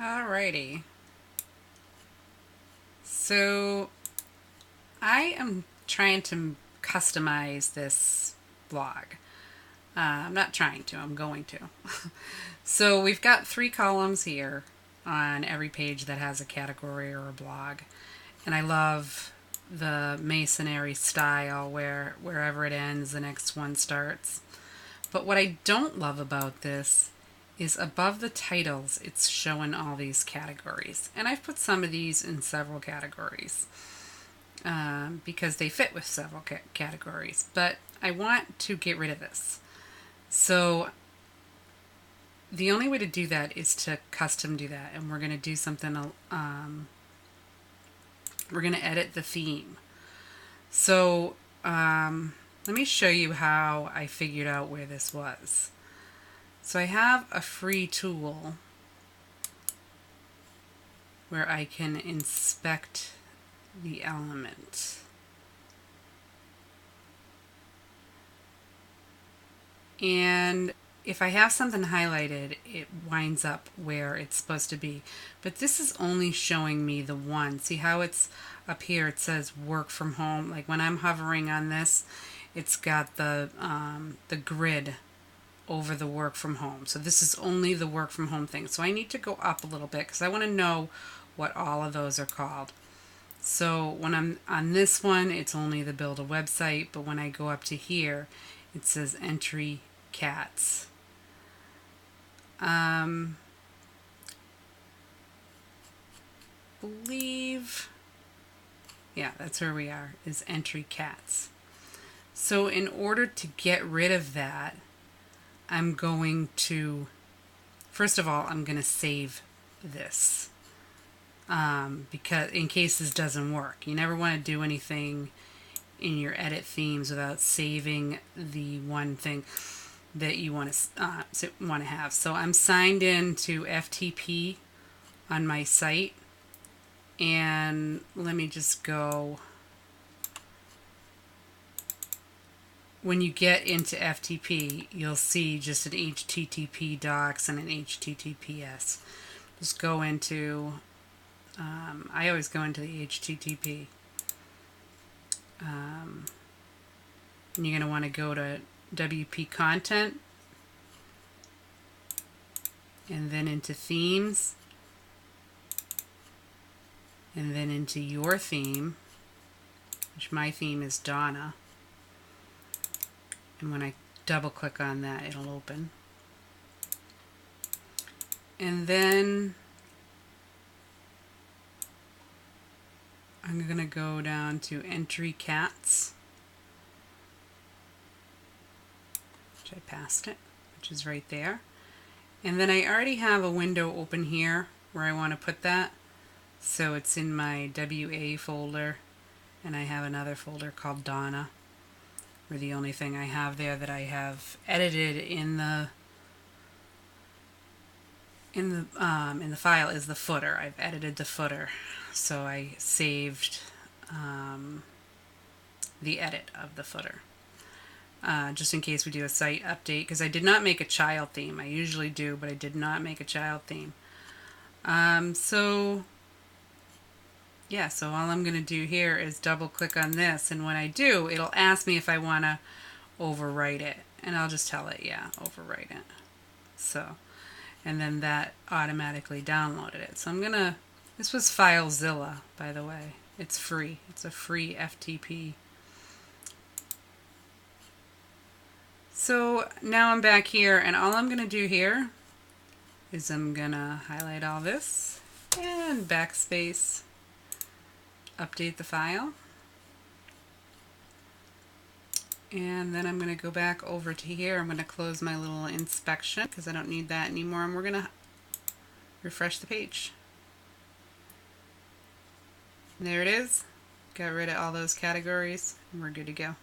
Alrighty. So I am trying to customize this blog. I'm not trying to, I'm going to. So we've got 3 columns here on every page that has a category or a blog. And I love the Masonary style where wherever it ends, the next one starts. But what I don't love about this is above the titles, it's showing all these categories. And I've put some of these in several categories because they fit with several categories. But I want to get rid of this. So the only way to do that is to custom do that. And we're going to do something, we're going to edit the theme. So let me show you how I figured out where this was. So I have a free tool where I can inspect the element. And if I have something highlighted, it winds up where it's supposed to be. But this is only showing me the one. See how it's up here? It says work from home. Like when I'm hovering on this, it's got the grid over the work from home. So this is only the work from home thing. So I need to go up a little bit because I want to know what all of those are called. So when I'm on this one, it's only the build a website. But when I go up to here, it says entry cats. Believe, yeah, that's where we are, is entry cats. So in order to get rid of that, I'm going to, first of all, I'm going to save this because in case this doesn't work. You never want to do anything in your edit themes without saving the one thing that you want to have. So I'm signed in to FTP on my site, and let me just go. When you get into FTP, you'll see just an HTTP docs and an HTTPS. Just go into, I always go into the HTTP. And you're going to want to go to WP content and then into themes and then into your theme, which my theme is Donna. And when I double click on that, it'll open. And then I'm going to go down to entry cats, which I passed it, which is right there. And then I already have a window open here where I want to put that. So it's in my WA folder, and I have another folder called Donna, where the only thing I have there that I have edited in the file is the footer. I've edited the footer, so I saved the edit of the footer. Just in case we do a site update, because I did not make a child theme. I usually do, but I did not make a child theme. So all I'm going to do here is double click on this, and when I do, it'll ask me if I want to overwrite it, and I'll just tell it, yeah, overwrite it. So, and then that automatically downloaded it. So I'm going to, this was FileZilla, by the way. It's free. It's a free FTP. So now I'm back here, and all I'm going to do here is I'm going to highlight all this and backspace, update the file, and then I'm going to go back over to here. I'm going to close my little inspection because I don't need that anymore, and we're going to refresh the page. And there it is. Got rid of all those categories, and we're good to go.